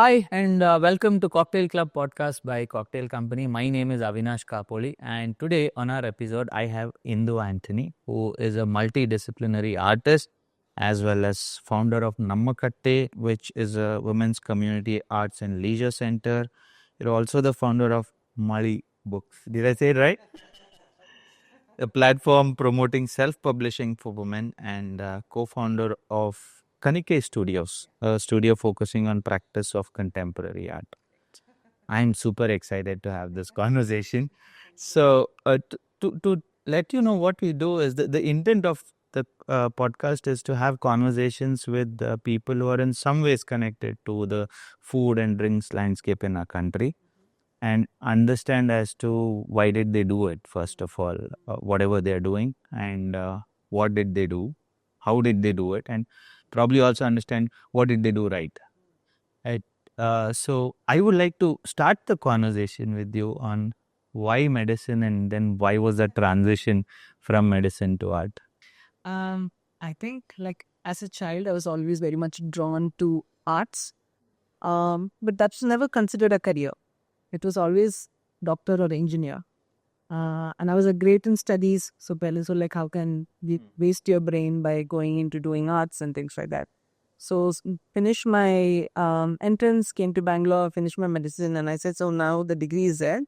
Hi, and welcome to Cocktail Club podcast by Cocktail Company. My name is Avinash Kapoli, and today on our episode, I have Indu Anthony, who is a multidisciplinary artist as well as founder of Nammakatte, which is a women's community arts and leisure center. You're also the founder of Mali Books. Did I say it right? A platform promoting self-publishing for women, and co-founder of Kanike Studios, a studio focusing on practice of contemporary art. I'm super excited to have this conversation. So, to let you know what we do is the intent of the podcast is to have conversations with people who are in some ways connected to the food and drinks landscape in our country and understand as to why did they do it, first of all, whatever they're doing, and what did they do, how did they do it, and probably also understand what did they do right. Right. So I would like to start the conversation with you on why medicine and then why was the transition from medicine to art? Um, I think like as a child, I was always very much drawn to arts. But that's never considered a career. It was always doctor or engineer. And I was a great in studies. So like how can we waste your brain by going into doing arts and things like that? So finished my entrance, came to Bangalore, finished my medicine, and I said, so now the degree is there.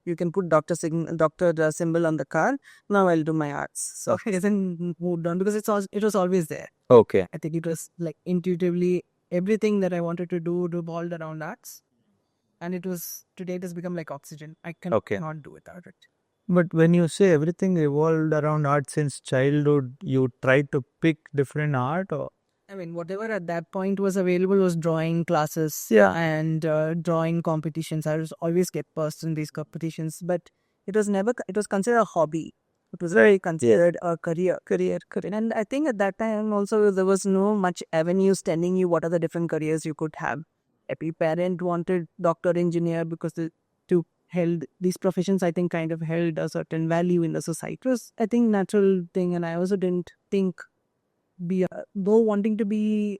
You can put doctor symbol on the card. Now I'll do my arts. So I didn't moved on because it was always there. Okay. I think it was like intuitively everything that I wanted to do revolved around arts, and it was today it has become like oxygen. I cannot Okay. do without it. But when you say everything revolved around art since childhood, you tried to pick different art, or I mean, whatever at that point was available was drawing classes and drawing competitions. I was always get first in these competitions, but it was never, it was considered a hobby. It was very considered a career. And I think at that time also there was no much avenues telling you what are the different careers you could have. Every parent wanted doctor, engineer because the two held these professions, I think kind of held a certain value in the society. It was, I think, natural thing. And I also didn't think though wanting to be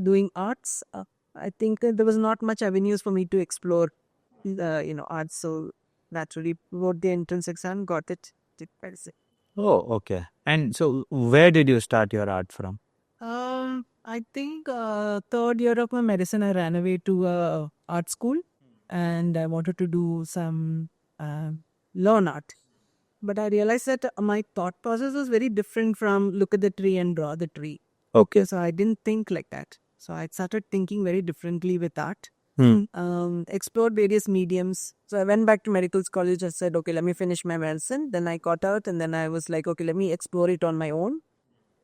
doing arts, I think there was not much avenues for me to explore arts. So naturally wrote the entrance exam, got it, did medicine. oh, okay. And so, where did you start your art from? I think third year of my medicine I ran away to art school and I wanted to do some learn art, but I realized that my thought process was very different from look at the tree and draw the tree. Okay. So I didn't think like that. So I started thinking very differently with art. Explored various mediums. So I went back to medical college. I said, okay, let me finish my medicine. Then I got out and then I was like, okay, let me explore it on my own.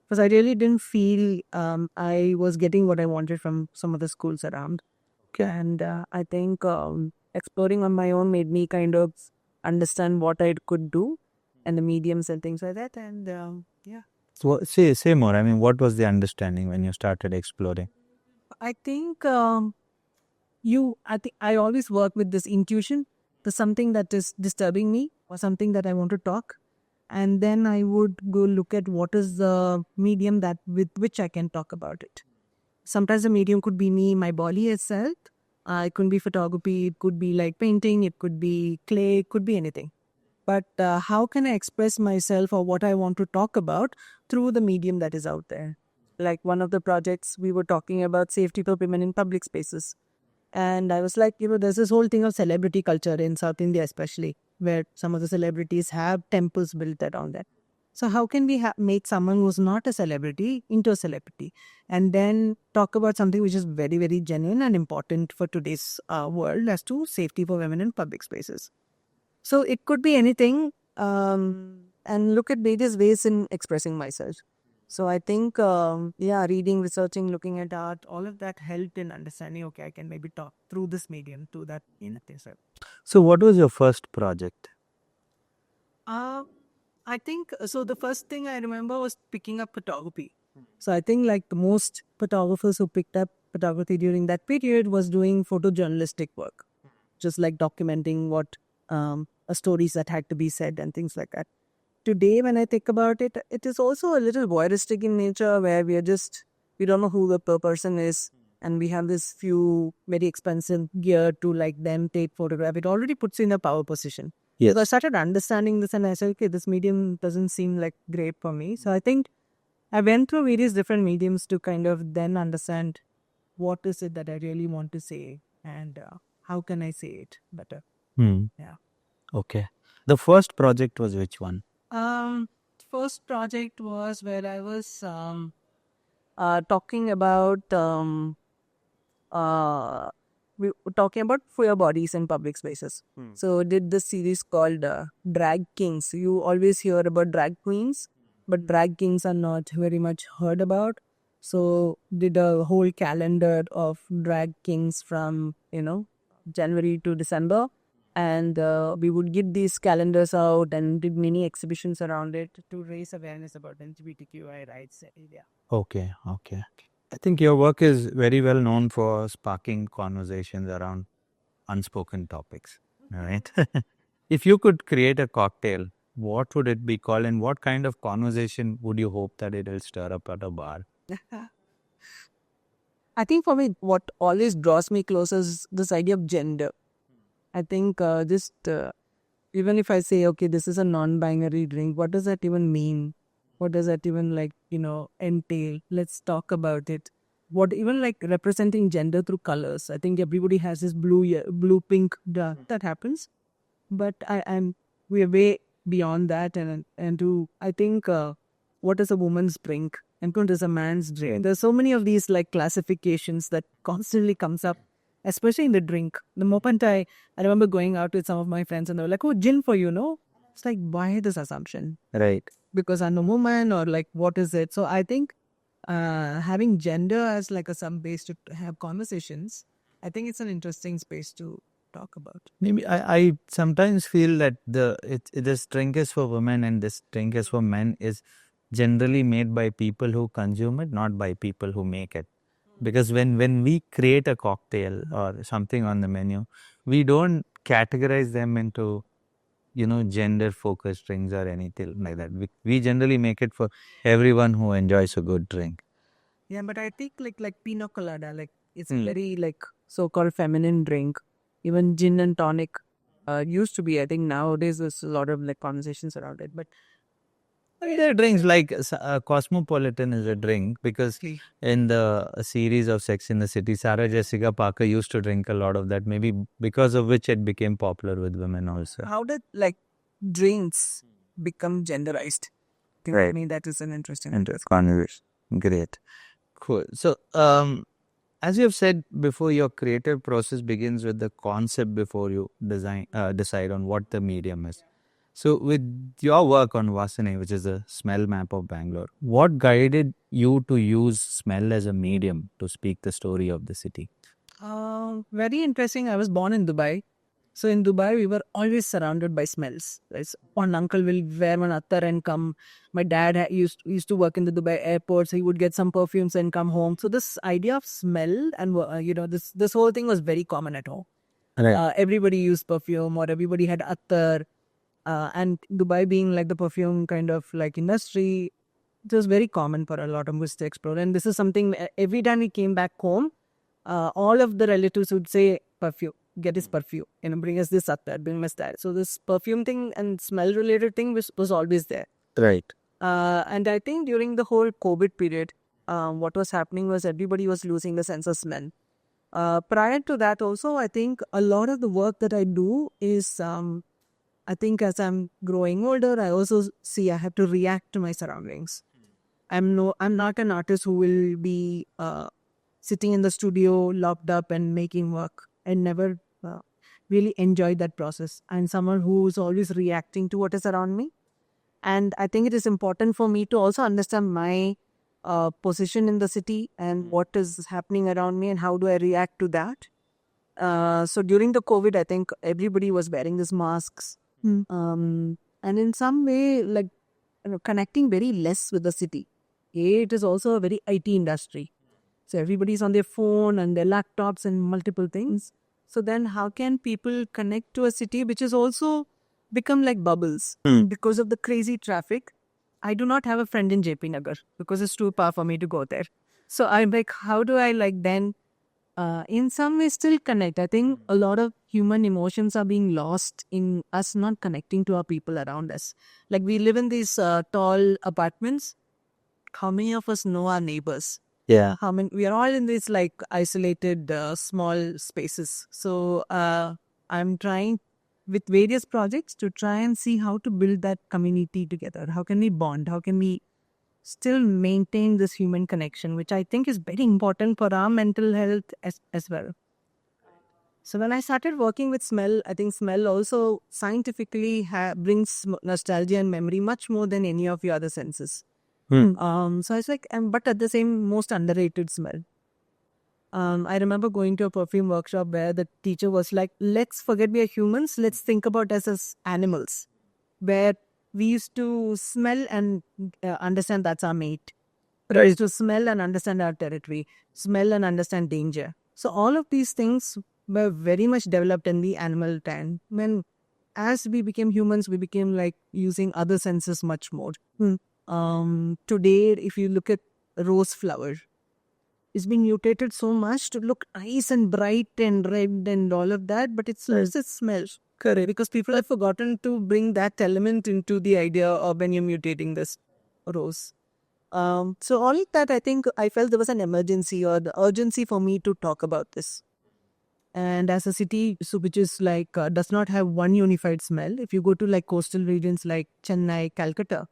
Because I really didn't feel I was getting what I wanted from some of the schools around. Okay. And I think exploring on my own made me kind of understand what I could do and the mediums and things like that. And yeah. So, say more. I mean, what was the understanding when you started exploring? I think I think I always work with this intuition. There's something that is disturbing me or something that I want to talk. And then I would go look at what is the medium that with which I can talk about it. Sometimes the medium could be me, my body itself. It could be photography, it could be like painting, it could be clay, it could be anything. But how can I express myself or what I want to talk about through the medium that is out there? Like one of the projects we were talking about safety for women in public spaces. And I was like, there's this whole thing of celebrity culture in South India, especially where some of the celebrities have temples built around that. So how can we make someone who's not a celebrity into a celebrity, and then talk about something which is very, very genuine and important for today's world as to safety for women in public spaces? So it could be anything, and look at various ways in expressing myself. So I think, reading, researching, looking at art, all of that helped in understanding, okay, I can maybe talk through this medium to that in a way. So, what was your first project? Uh, I think so. The first thing I remember was picking up photography. So I think like the most photographers who picked up photography during that period was doing photojournalistic work, just like documenting what stories that had to be said and things like that. Today, when I think about it, it is also a little voyeuristic in nature where we don't know who the person is. and we have this few very expensive gear to like then take photograph, it already puts you in a power position. Yes. So I started understanding this and I said, okay, this medium doesn't seem like great for me. So I think I went through various different mediums to kind of then understand what is it that I really want to say and how can I say it better. Yeah. Okay. The first project was which one? First project was where I was talking about we were talking about queer bodies in public spaces. So did this series called Drag Kings. You always hear about drag queens, but drag kings are not very much heard about. So did a whole calendar of drag kings from January to December, and we would give these calendars out and did many exhibitions around it to raise awareness about LGBTQI rights in India. Okay. I think your work is very well known for sparking conversations around unspoken topics, right? If you could create a cocktail, what would it be called and what kind of conversation would you hope that it will stir up at a bar? I think for me, what always draws me closer is this idea of gender. I think even if I say, okay, this is a non-binary drink, what does that even mean? What does that even entail? Let's talk about it. What even like representing gender through colors? I think everybody has this blue, pink, that happens, but we are way beyond that, and to I think what is a woman's drink and what is a man's drink? There's so many of these like classifications that constantly comes up, especially in the drink. The moment I remember going out with some of my friends and they were like, "Oh, gin for you, no?" It's like, why this assumption? Right. Because I'm a woman, or like, what is it? So I think having gender as like a some base to have conversations, I think it's an interesting space to talk about. Maybe I sometimes feel that this drink is for women and this drink is for men is generally made by people who consume it, not by people who make it. Because when we create a cocktail or something on the menu, we don't categorize them into gender focused drinks or anything like that. We generally make it for everyone who enjoys a good drink. Yeah, but I think like pina colada, like it's very like so-called feminine drink. Even gin and tonic used to be. I think nowadays there's a lot of like conversations around it. But There are drinks like Cosmopolitan is a drink because in the series of Sex in the City, Sarah Jessica Parker used to drink a lot of that. Maybe because of which it became popular with women also. how did like drinks become genderized? I think Right. for me that is an interesting Conversation. Great. Cool. So, as you have said before, your creative process begins with the concept before you decide on what the medium is. So, with your work on Vasane, which is a smell map of Bangalore, what guided you to use smell as a medium to speak the story of the city? Very interesting. I was born in Dubai. So in Dubai, we were always surrounded by smells. Right? So one uncle will wear one attar and come. My dad used to work in the Dubai airport, so he would get some perfumes and come home. So this idea of smell and this whole thing was very common at home. Right. Everybody used perfume, or everybody had attar. And Dubai being like the perfume kind of like industry, it was very common for a lot of us to explore. And this is something every time we came back home, all of the relatives would say perfume. Get his perfume, bring us this attar, bring us that. So this perfume thing and smell related thing was always there. Right. And I think during the whole COVID period, what was happening was everybody was losing the sense of smell. Prior to that also, I think a lot of the work that I do is, I think as I'm growing older, I also see I have to react to my surroundings. I'm not an artist who will be sitting in the studio locked up and making work. I never really enjoyed that process. I'm someone who's always reacting to what is around me. And I think it is important for me to also understand my position in the city and what is happening around me and how do I react to that. So during the COVID, I think everybody was wearing these masks. And in some way, like connecting very less with the city. It is also a very IT industry. So everybody's on their phone and their laptops and multiple things. So then how can people connect to a city which is also become like bubbles because of the crazy traffic? I do not have a friend in JP Nagar because it's too far for me to go there. So I'm like, how do I like then in some way still connect. I think a lot of human emotions are being lost in us not connecting to our people around us. Like we live in these tall apartments. How many of us know our neighbors? Yeah. How many? We are all in these like isolated small spaces. So I'm trying with various projects to try and see how to build that community together. How can we bond? How can we still maintain this human connection, which I think is very important for our mental health as well. So when I started working with smell, I think smell also scientifically brings nostalgia and memory much more than any of the other senses. So I was like, but at the same, most underrated smell. I remember going to a perfume workshop where the teacher was like, let's forget we are humans, let's think about us as animals, where we used to smell and understand that's our mate. We used to smell and understand our territory, smell and understand danger. So all of these things were very much developed in the animal time. When as we became humans, we became like using other senses much more. Today, if you look at rose flower, it's been mutated so much to look nice and bright and red and all of that, but it's it smells. Correct. Because people have forgotten to bring that element into the idea of when you're mutating this rose. So all of that, I think I felt there was an emergency or the urgency for me to talk about this. And as a city, so which is like does not have one unified smell. If you go to like coastal regions like Chennai, Calcutta,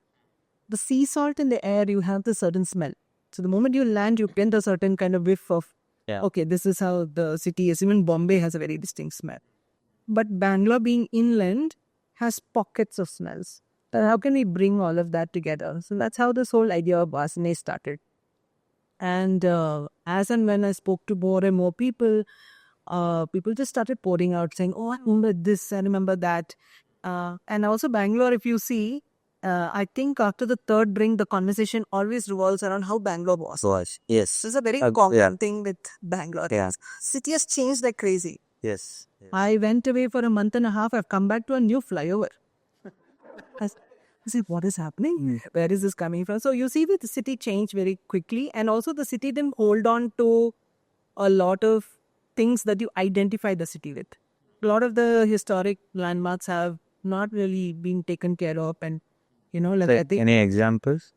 the sea salt in the air, you have the certain smell. So the moment you land, you get a certain kind of whiff of, okay, this is how the city is. Even Bombay has a very distinct smell. But Bangalore being inland has pockets of smells. So how can we bring all of that together? So that's how this whole idea of Vasane started. And as and when I spoke to more and more people, people just started pouring out saying, oh, I remember this, I remember that. And also Bangalore, if you see, I think after the third drink, the conversation always revolves around how Bangalore was. Yes. This is a very common thing with Bangalore. Yeah. City has changed like crazy. Yes. I went away for a month and a half. I've come back to a new flyover. I said, what is happening? Where is this coming from? So you see that the city changed very quickly. And also the city didn't hold on to a lot of things that you identify the city with. A lot of the historic landmarks have not really been taken care of. And, like I think, Any examples?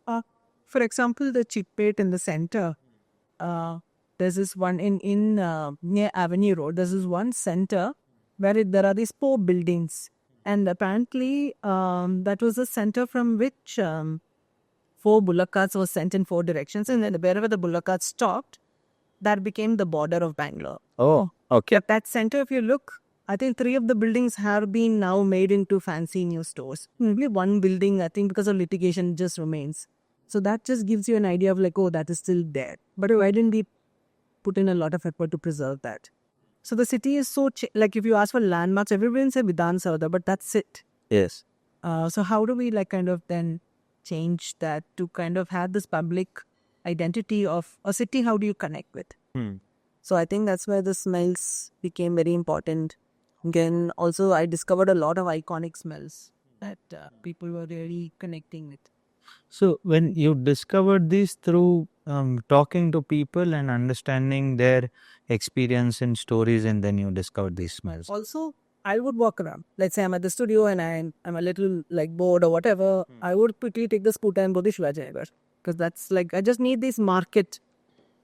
for example, the Chickpet in the center, there's this one in near Avenue Road. There's this one center where there are these 4 buildings, and apparently that was the center from which 4 bullock carts were sent in 4 directions, and then wherever the bullock carts stopped, that became the border of Bangalore. Oh, okay. At that center, if you look, I think 3 of the buildings have been now made into fancy new stores. Maybe one building, I think because of litigation, just remains. So that just gives you an idea of like, oh, that is still there. But why didn't we put in a lot of effort to preserve that? So the city is so, like if you ask for landmarks, everybody will say Vidhan Saudha, but that's it. Yes. So how do we like kind of then change that to kind of have this public identity of a city? How do you connect with? So I think that's where the smells became very important. Again, also I discovered a lot of iconic smells that people were really connecting with. So when you discovered this through talking to people and understanding their experience and stories, and then you discovered these smells. Also, I would walk around. Let's say I'm at the studio and I'm a little like bored or whatever. I would quickly take the scooter and go to Shivaji Nagar, because that's like I just need this market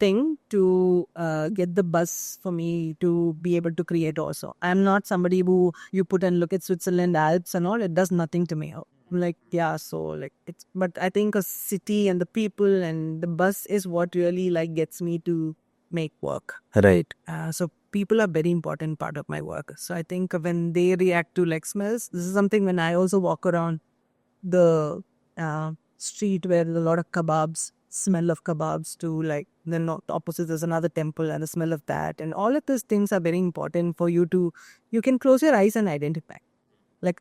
thing to get the buzz for me to be able to create also. I'm not somebody who you put and look at Switzerland, Alps and all. It does nothing to me. I'm like, yeah, so like it's, but I think a city and the people and the buzz is what really like gets me to make work. Right. So people are very important part of my work. So I think when they react to like smells, this is something when I also walk around the street where a lot of kebabs, smell of kebabs to like then opposite there's another temple and the smell of that, and all of these things are very important for you to, you can close your eyes and identify. Like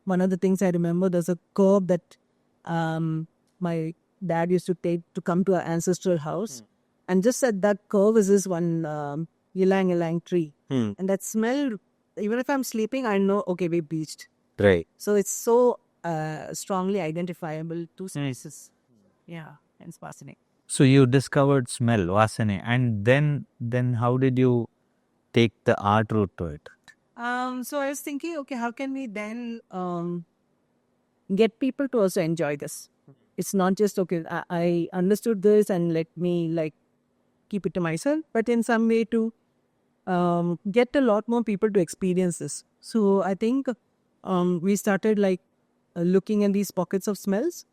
one of the things I remember, there's a curb that my dad used to take to come to our ancestral house, and just at that curve is this one ylang ylang tree, and that smell, even if I'm sleeping, I know, okay, we beached. Right. So it's so strongly identifiable to spaces. Yeah, and it's fascinating. So you discovered smell, Vasane, and then how did you take the art route to it? So I was thinking, okay, how can we then get people to also enjoy this? It's not just okay. I understood this and let me like keep it to myself, but in some way to get a lot more people to experience this. So I think we started like looking at these pockets of smells.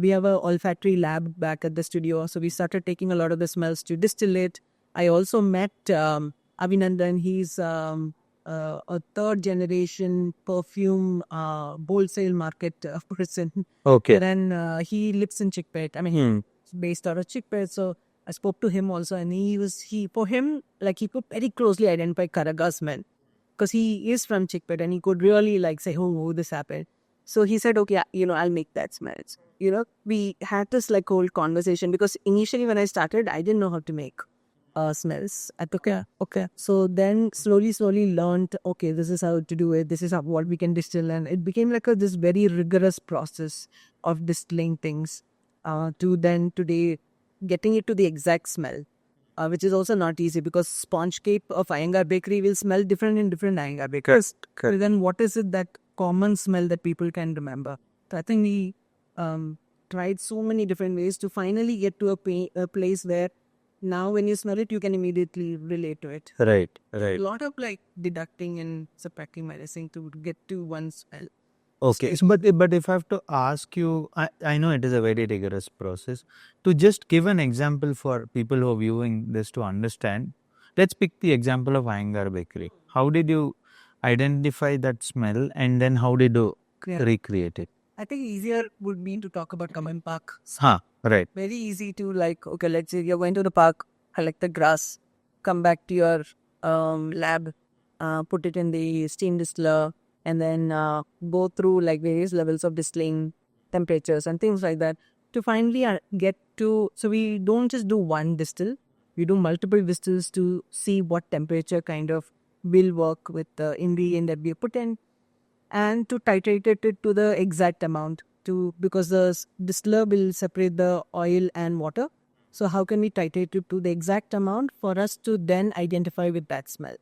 We have a olfactory lab back at the studio, so we started taking a lot of the smells to distill it. I also met Avinandan. He's a third generation perfume wholesale market person. Okay. Then he lives in Chickpet. I mean, he's based out of Chickpet. So I spoke to him also, and he for him like he could very closely identify Karaga smell because he is from Chickpet and he could really like say, oh, this happened. So he said, okay, I'll make that smells. We had this like whole conversation because initially when I started, I didn't know how to make smells. I took okay. So then slowly learned, okay, this is how to do it. This is what we can distill. And it became like this very rigorous process of distilling things to then today getting it to the exact smell. Which is also not easy because sponge cake of Iyengar Bakery will smell different in different Iyengar bakeries. Correct. Then what is it that common smell that people can remember? So I think we tried so many different ways to finally get to a place where now when you smell it, you can immediately relate to it. Right. A lot of like deducting and subtracting medicine to get to one smell. Okay, so but if I have to ask you, I know it is a very rigorous process. To just give an example for people who are viewing this to understand, let's pick the example of Iyengar Bakery. How did you identify that smell, and then how did you Yeah. recreate it? I think easier would be to talk about Kaman Park. Huh, right. Very easy to like, okay, let's say you're going to the park, collect the grass, come back to your lab, put it in the steam distiller, and then go through like various levels of distilling temperatures and things like that to finally get to. So we don't just do one distill, we do multiple distills to see what temperature kind of will work with the ingredient that we put in and to titrate it to the exact amount to because the distiller will separate the oil and water. So how can we titrate it to the exact amount for us to then identify with that smell?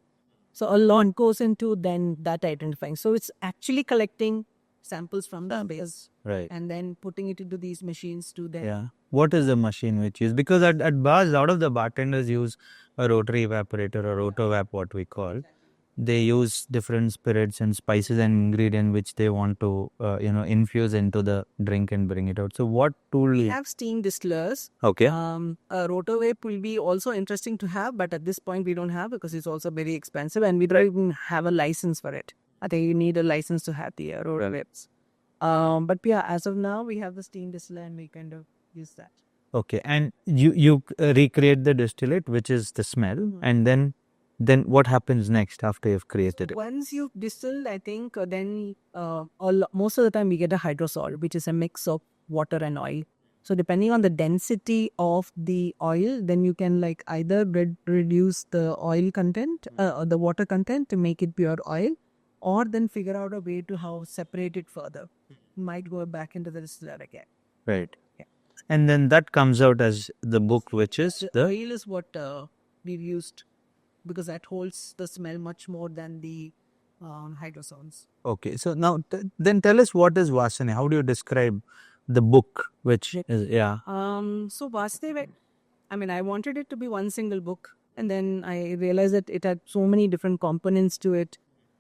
So a lot goes into then that identifying. So it's actually collecting samples from the base Right. and then putting it into these machines to then. Yeah. What is the machine which use? Because at bars, a lot of the bartenders use a rotary evaporator or rotovap, what we call. They use different spirits and spices and ingredient which they want to infuse into the drink and bring it out. So what tool? We have steam distillers. Okay. A rotovap will be also interesting to have, but at this point we don't have because it's also very expensive and we don't even have a license for it. I think you need a license to have the rotovaps. But yeah, as of now we have the steam distiller and we kind of use that. Okay, and you recreate the distillate, which is the smell, and then what happens next after you've created it? Once you've distilled, I think then most of the time we get a hydrosol, which is a mix of water and oil. So depending on the density of the oil, then you can like either reduce the oil content or the water content to make it pure oil, or then figure out a way to how separate it further. Might go back into the distiller again. Right. Yeah. And then that comes out as the book, which is The the oil is what we've used because that holds the smell much more than the hydrosols. okay. So now then tell us what is Vasane. How do you describe the book, which is So Vasudev, I mean, I wanted it to be one single book, and then I realized that it had so many different components to it.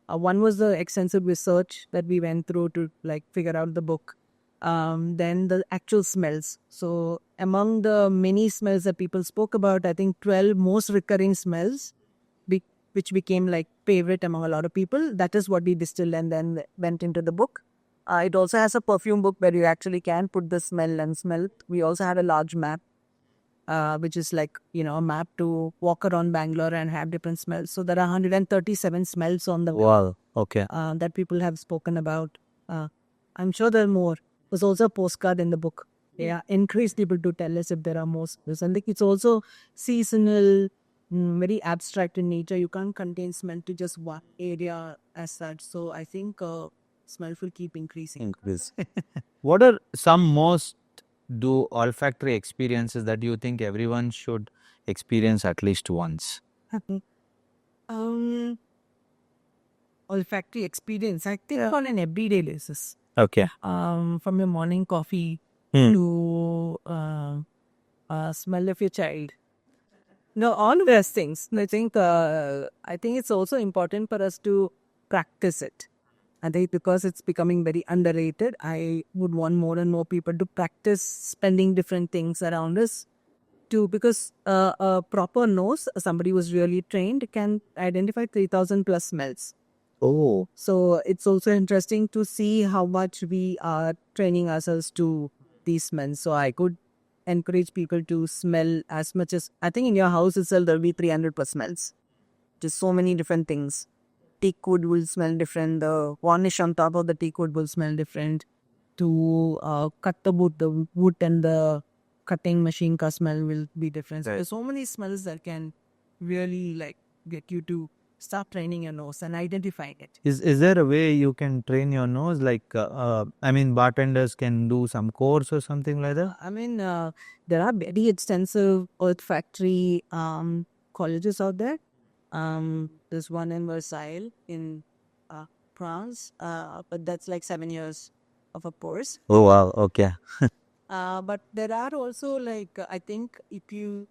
One was the extensive research that we went through to like figure out the book. Then the actual smells. So among the many smells that people spoke about, I think 12 most recurring smells, which became like favorite among a lot of people. That is what we distilled and then went into the book. It also has a perfume book where you actually can put the smell and smell. We also had a large map, which is like, a map to walk around Bangalore and have different smells. So there are 137 smells on the wow. Okay. that people have spoken about. I'm sure there are more. There's also a postcard in the book. Yeah, encourage people to tell us if there are more smells. I think it's also seasonal, very abstract in nature. You can't contain smell to just one area as such. So I think smell will keep increasing. Increase. What are some most do olfactory experiences that you think everyone should experience at least once? um, Olfactory experience, I think, on an everyday basis. Okay. From your morning coffee Hmm. to smell of your child. No, all of those things. I think it's also important for us to practice it. I think because it's becoming very underrated, I would want more and more people to practice spending different things around us. Because a proper nose, somebody who's really trained, can identify 3,000 plus smells. Oh. So it's also interesting to see how much we are training ourselves to these smells. So I could encourage people to smell as much as, I think in your house itself there'll be 300 plus smells. Just so many different things. Teak wood will smell different. The varnish on top of the teak wood will smell different. To cut the wood and the cutting machine ka smell will be different. So Right. there's so many smells that can really like get you to start training your nose and identifying it. Is there a way you can train your nose? Like, I mean, bartenders can do some course or something like that? There are very extensive olfactory colleges out there. There's one in Versailles in France, but that's like 7 years of a course. Oh, wow. Okay. But there are also like I think if you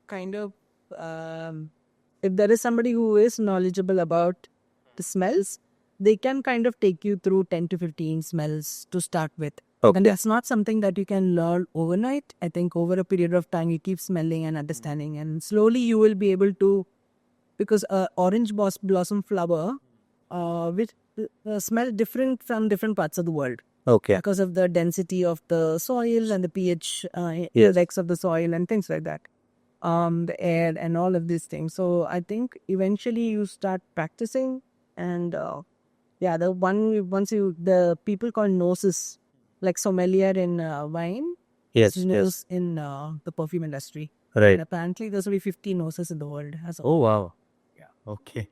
kind of if there is somebody who is knowledgeable about the smells, they can kind of take you through 10 to 15 smells to start with. Okay. And that's not something that you can learn overnight. I think over a period of time, you keep smelling and understanding, and slowly you will be able to, because orange blossom flower, which smell different from different parts of the world Okay. because of the density of the soil and the pH Yes. index of the soil and things like that. The air and all of these things. So I think eventually you start practicing, and the people call noses, like sommelier in wine, Yes. is Yes. nose in the perfume industry. Right. And apparently there's only 50 noses in the world. Oh, wow. Yeah. Okay.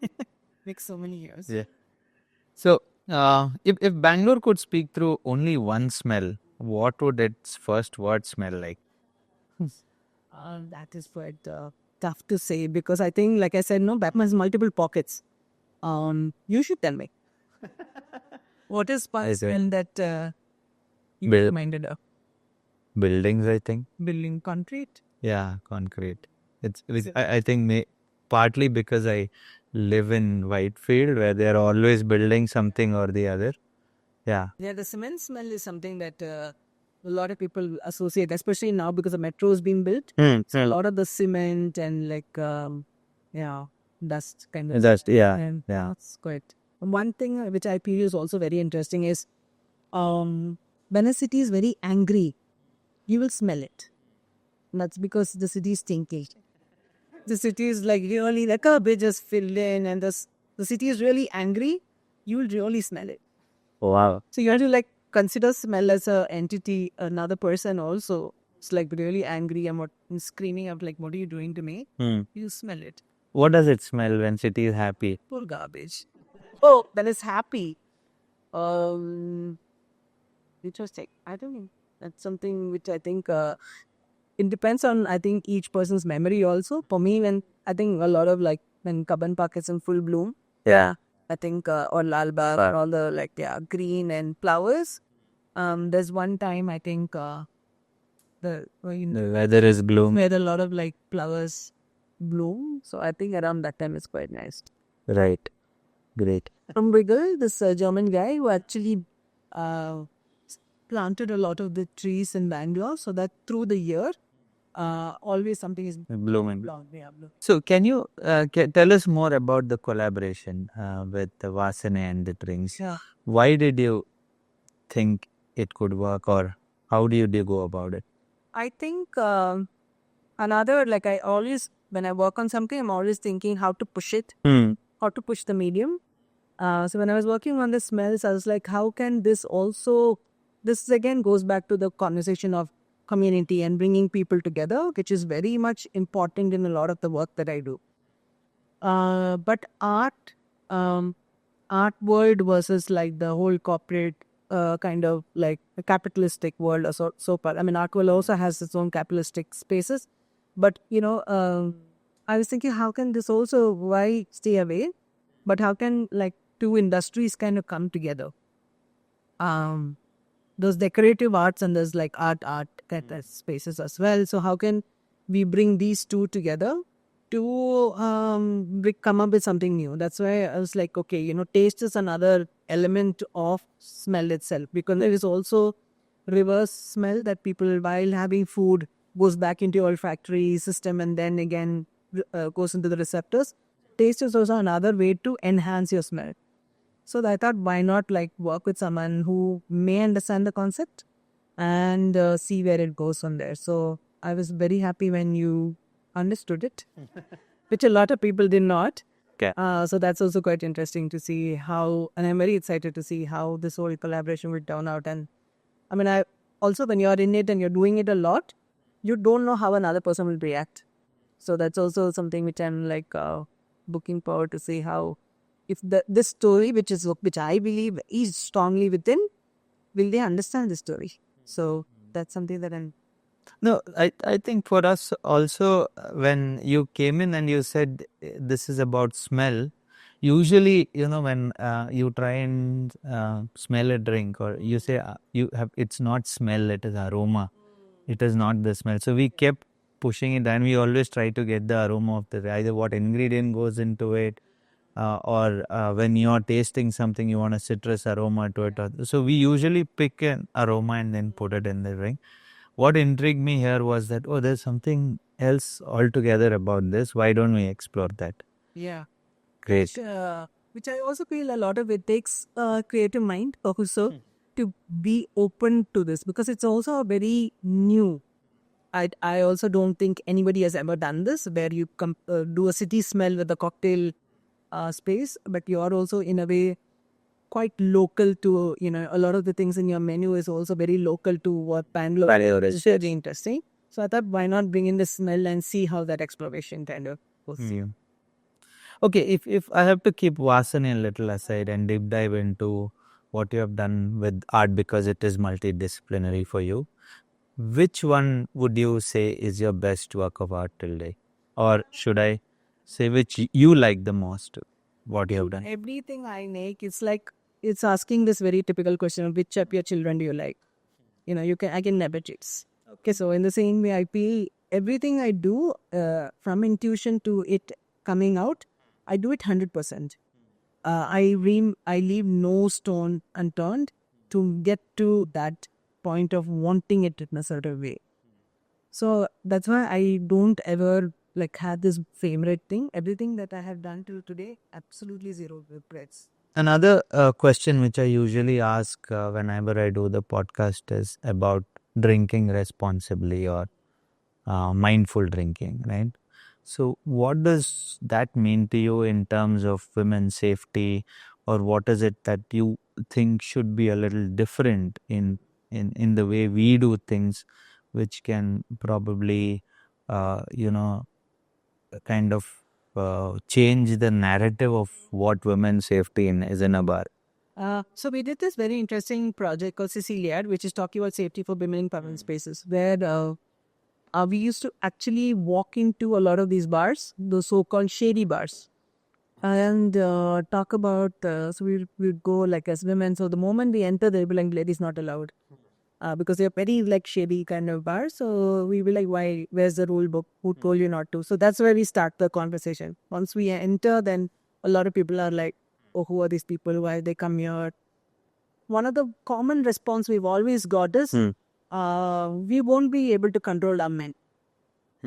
Like so many years. Yeah. So, if Bangalore could speak through only one smell, what would its first word smell like? That is quite tough to say, because I think, like I said, no, Batman has multiple pockets. You should tell me. What is I one see. smell that you Buil- reminded of? Buildings, I think. Building concrete? Yeah, concrete. I think partly because I live in Whitefield, where they're always building something or the other. Yeah. Yeah, the cement smell is something that a lot of people associate, especially now because the metro is being built. So a lot of the cement and like, dust kind of. That's, yeah. And Yeah. that's quite. One thing which I feel is also very interesting is when a city is very angry, you will smell it. And that's because the city is stinky. The city is like really, the garbage is filled in, and the city is really angry, you will really smell it. Wow. So you have to like consider smell as a entity, another person also. It's like really angry and screaming out like, "What are you doing to me?" You smell it. What does it smell when city is happy? Poor garbage. Oh, then it's happy. Interesting. I don't know. That's something which I think it depends on, I think, each person's memory also. For me, when I think a lot of like when Kaban Park is in full bloom, Yeah. I think, or Lal Bagh, or all the like, green and flowers. There's one time I think the The weather is gloom. where a lot of like flowers bloom. So I think around that time is quite nice. Right. Great. From Wiggle, this German guy who actually planted a lot of the trees in Bangalore, so that through the year, always something is Blooming. blown. Yeah, bloom. So, can you tell us more about the collaboration with the Vasane and the drinks? Yeah. Why did you think it could work, or how do you go about it? I think another, like I always, when I work on something, I'm always thinking how to push it, how to push the medium. So when I was working on the smells, I was like, how can this also, this again goes back to the conversation of community and bringing people together, which is very much important in a lot of the work that I do. But art world versus like the whole corporate kind of like a capitalistic world or so far. I mean, Arcwell also has its own capitalistic spaces, but I was thinking, how can this also, why stay away, but how can like two industries kind of come together? Those decorative arts and there's like art kind of spaces as well. So how can we bring these two together to come up with something new? That's why I was like, okay, taste is another element of smell itself, because there is also reverse smell that people while having food goes back into your olfactory system and then again goes into the receptors. Taste is also another way to enhance your smell. So I thought, why not like work with someone who may understand the concept and see where it goes from there. So I was very happy when you understood it, which a lot of people did not. Okay. So that's also quite interesting to see how, and I'm very excited to see how this whole collaboration will turn out. And I mean, I also, when you're in it and you're doing it a lot, you don't know how another person will react. So that's also something which I'm like looking forward to see how, if this story, which I believe is strongly within, will they understand the story? So that's something that I'm. No, I think for us also, when you came in and you said this is about smell, usually, when you try and smell a drink or you say it's not smell, it is aroma. It is not the smell. So we kept pushing it and we always try to get the aroma of either what ingredient goes into it, or when you're tasting something, you want a citrus aroma to it. So we usually pick an aroma and then put it in the drink. What intrigued me here was that, there's something else altogether about this. Why don't we explore that? Yeah. Great. Which I also feel a lot of it takes a creative mind also to be open to this, because it's also a very new. I also don't think anybody has ever done this, where you do a city smell with a cocktail space, but you are also in a way quite local to, a lot of the things in your menu is also very local to what Bangalore is. Very interesting. So I thought, why not bring in the smell and see how that exploration kind of goes. Yeah. Okay, if I have to keep Vasani a little aside and deep dive into what you have done with art, because it is multidisciplinary for you, which one would you say is your best work of art till date? Or should I say which you like the most, what you have done? Everything I make, it's like, it's asking this very typical question of which of your children do you like? I can never choose. Okay, so in the same way, I feel everything I do, from intuition to it coming out, I do it 100%. I leave no stone unturned to get to that point of wanting it in a certain way. So that's why I don't ever like have this favorite thing. Everything that I have done till today, absolutely zero regrets. Another question which I usually ask whenever I do the podcast is about drinking responsibly or mindful drinking, right? So, what does that mean to you in terms of women's safety, or what is it that you think should be a little different in the way we do things, which can probably, kind of change the narrative of what women's safety is in a bar? So we did this very interesting project called Cecilia, which is talking about safety for women in public spaces, where we used to actually walk into a lot of these bars, the so-called shady bars, and talk about. So we would go like as women. So the moment we enter, they'll be like, "Ladies not allowed," because they're very like shady kind of bars. So we will like, "Why? Where's the rule book? Who told you not to?" So that's where we start the conversation. Once we enter, then a lot of people are like, "Oh, who are these people? Why they come here?" One of the common response we've always got is, we won't be able to control our men.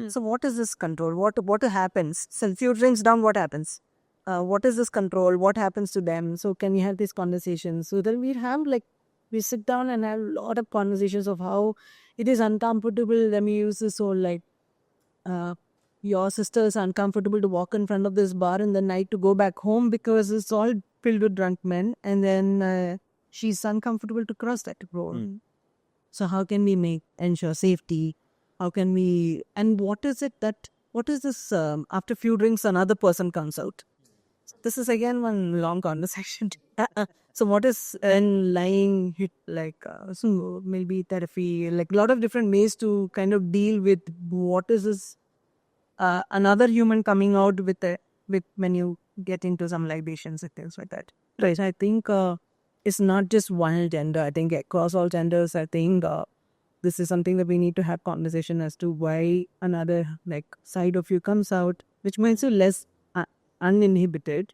So what is this control? What happens? So if you drinks down, what happens? What is this control? What happens to them? So can we have these conversations? So then we sit down and have a lot of conversations of how it is uncomfortable. Let me use this whole like, your sister is uncomfortable to walk in front of this bar in the night to go back home because it's all filled with drunk men, and then she's uncomfortable to cross that road. So how can we ensure safety? How can we, and what is this, after few drinks, another person comes out. This is again one long conversation. So what is and lying so maybe therapy, like a lot of different ways to kind of deal with what is this another human coming out with when you get into some libations and things like that. Right. I think it's not just one gender. I think across all genders, I think this is something that we need to have conversation as to why another like side of you comes out, which makes you less uninhibited.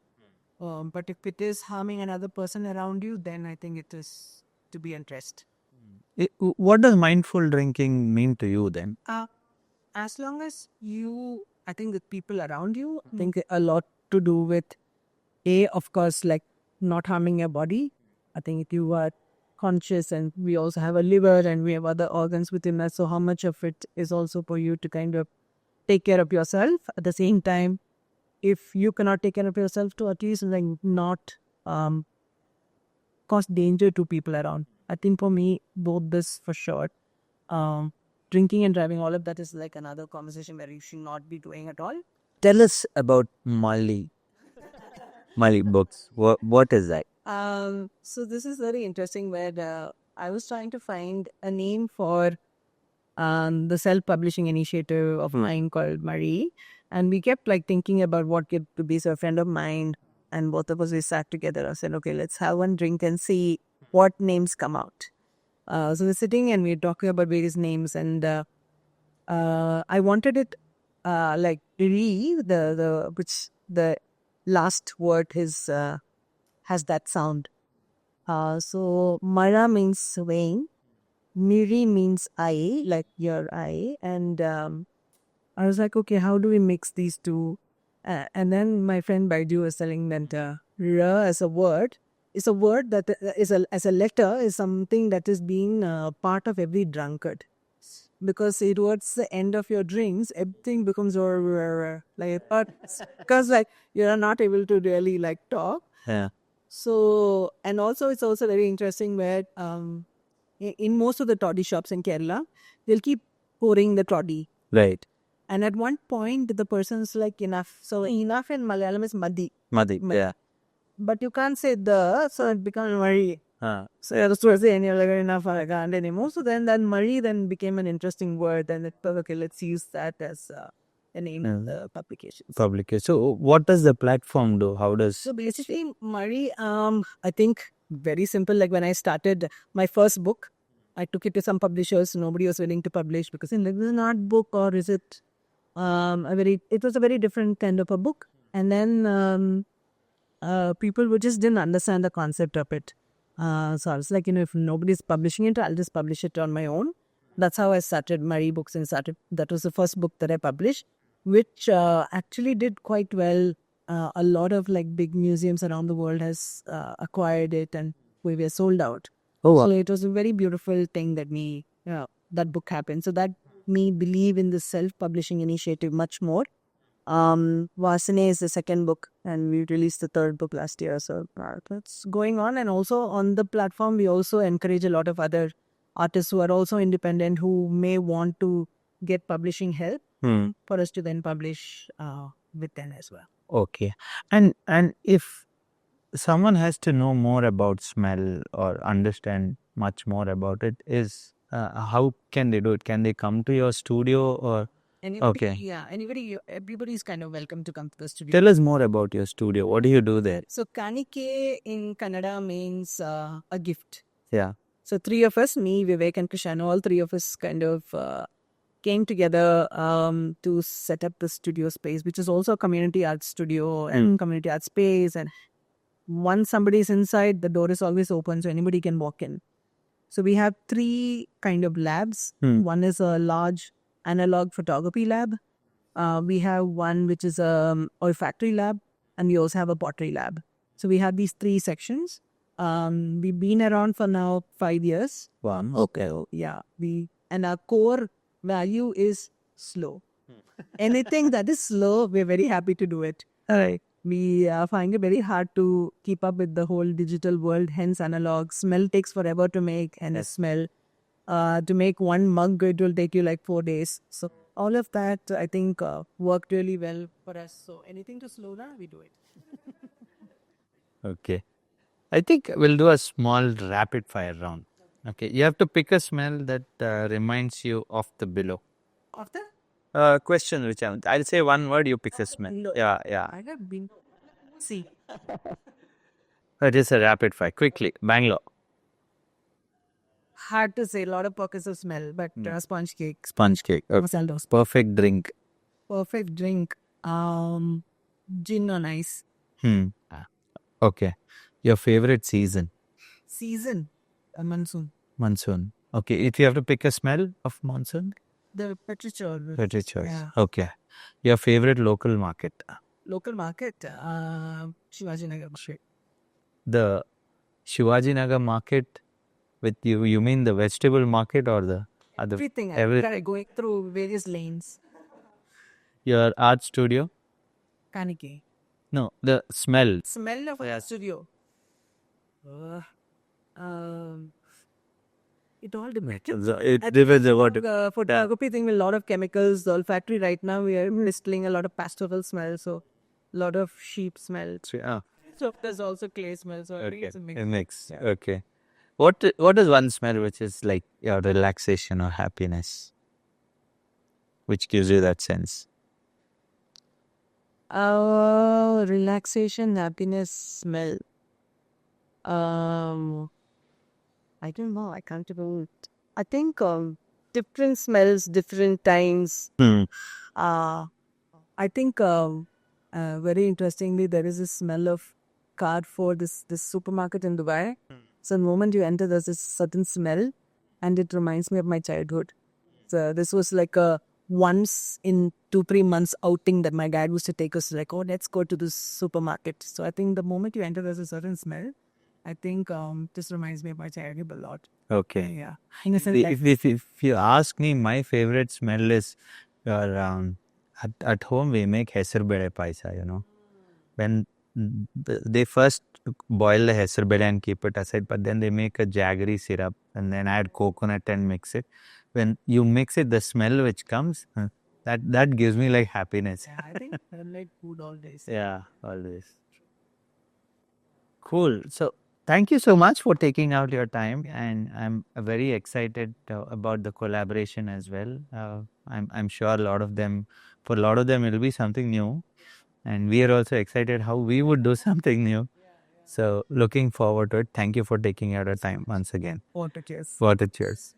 But if it is harming another person around you, then I think it is to be addressed. What does mindful drinking mean to you then? As long as you, I think the people around you, I think a lot to do with of course, like not harming your body. I think if you are conscious, and we also have a liver and we have other organs within us, so how much of it is also for you to kind of take care of yourself. At the same time, if you cannot take care of yourself, to at least like not cause danger to people around. I think for me, both this for sure. Drinking and driving, all of that is like another conversation where you should not be doing at all. Tell us about Mali books. What is that? So this is very interesting where I was trying to find a name for the self-publishing initiative of mine called Marie. And we kept like thinking about what could be. So a friend of mine and both of us, we sat together and said, okay, let's have one drink and see what names come out. So we're sitting and we're talking about various names, and I wanted it like which the last word is has that sound. So Mara means swaying, Miri means eye, like your eye, and I was like, okay, how do we mix these two? And then my friend Baiju was telling that ra as a word is a word that as a letter is something that is being part of every drunkard. Because towards the end of your drinks, everything becomes like because like you're not able to really like talk. Yeah. So, and also it's also very interesting where in most of the toddy shops in Kerala, they'll keep pouring the toddy. Right. And at one point, the person's like, enough. So, enough in Malayalam is madi. Madi. Yeah. But you can't say the, so it becomes Mari. Huh. So, you're towards the end, you're like, enough, I can't anymore. So, then that Mari then became an interesting word. And it was, okay, let's use that as a name of the publication. Publication. So, what does the platform do? How does? So, basically, Mari, I think very simple. Like when I started my first book, I took it to some publishers. Nobody was willing to publish because this is an art book, or is it it was a very different kind of a book. And then people who just didn't understand the concept of it. So I was like, if nobody's publishing it, I'll just publish it on my own. That's how I started Marie Books and started. That was the first book that I published, which actually did quite well. A lot of like big museums around the world has acquired it, and we were sold out. Oh, wow. So it was a very beautiful thing that that book happened. So that me believe in the self-publishing initiative much more. Vasane is the second book, and we released the third book last year. So that's going on. And also on the platform, we also encourage a lot of other artists who are also independent, who may want to get publishing help for us to then publish with them as well. Okay. And if someone has to know more about smell or understand much more about it, is how can they do it? Can they come to your studio or? Anybody, Okay. yeah, everybody is kind of welcome to come to the studio. Tell us more about your studio. What do you do there? So Kanike in Kannada means a gift. Yeah. So three of us, me, Vivek and Krishna, all three of us kind of came together to set up the studio space, which is also a community art studio and community art space. And once somebody is inside, the door is always open, so anybody can walk in. So we have three kind of labs. One is a large analog photography lab. We have one which is a olfactory lab, and we also have a pottery lab. So we have these three sections. We've been around for now 5 years. Wow. Okay. Yeah, and our core value is slow. Anything that is slow, we're very happy to do it. All right. We find it very hard to keep up with the whole digital world, hence analog. Smell takes forever to make, and a smell. To make one mug, it will take you like 4 days. So all of that, I think, worked really well for us. So anything to slow down, we do it. Okay. I think we'll do a small rapid fire round. Okay, you have to pick a smell that reminds you of the below. After? Question which I'll say one word, you pick a smell. No. Yeah, yeah. I have been. See. It is a rapid fire. Quickly, Bangalore. Hard to say. A lot of pockets of smell, but sponge cake. Sponge cake. Okay. Masala dosa. Perfect drink. Perfect drink. Gin on ice. Okay. Your favorite season? Season. Monsoon. Monsoon. Okay. If you have to pick a smell of monsoon? The petrichor. Better choice. Yeah. Okay. Your favorite local market? Local market. Shivaji Nagar. The Shivaji Nagar market with you, you mean the vegetable market or the other? Everything. Every- Going through various lanes. Your art studio? Kanike. No, the smell. Smell of a studio. It all depends. It depends on what. Photography thing with a lot of chemicals. The olfactory right now we are distilling a lot of pastoral smell, so a lot of sheep smell. Yeah. So there's also clay smell. So I think it's a mix. A mix. Okay. What is one smell which is like your relaxation or happiness? Which gives you that sense? Relaxation, happiness, smell. I don't know. I can't even. I think different smells, different times. I think very interestingly, there is a smell of car for this supermarket in Dubai. So the moment you enter, there's this certain smell, and it reminds me of my childhood. So this was like a once in 2-3 months outing that my dad used to take us, like, oh, let's go to this supermarket. So I think the moment you enter, there's a certain smell. I think this reminds me of my childhood a lot. Okay. Yeah. In a sense, If you ask me, my favorite smell is at home we make hesar bede paisa, you know. When they first boil the hesar bede and keep it aside, but then they make a jaggery syrup and then add coconut and mix it. When you mix it, the smell which comes, that gives me like happiness. yeah, I think I like food all days. Yeah, always. Cool. So thank you so much for taking out your time, and I'm very excited about the collaboration as well. I'm sure for a lot of them, it'll be something new, and we are also excited how we would do something new. So looking forward to it. Thank you for taking out your time once again. Water, cheers. Water cheers.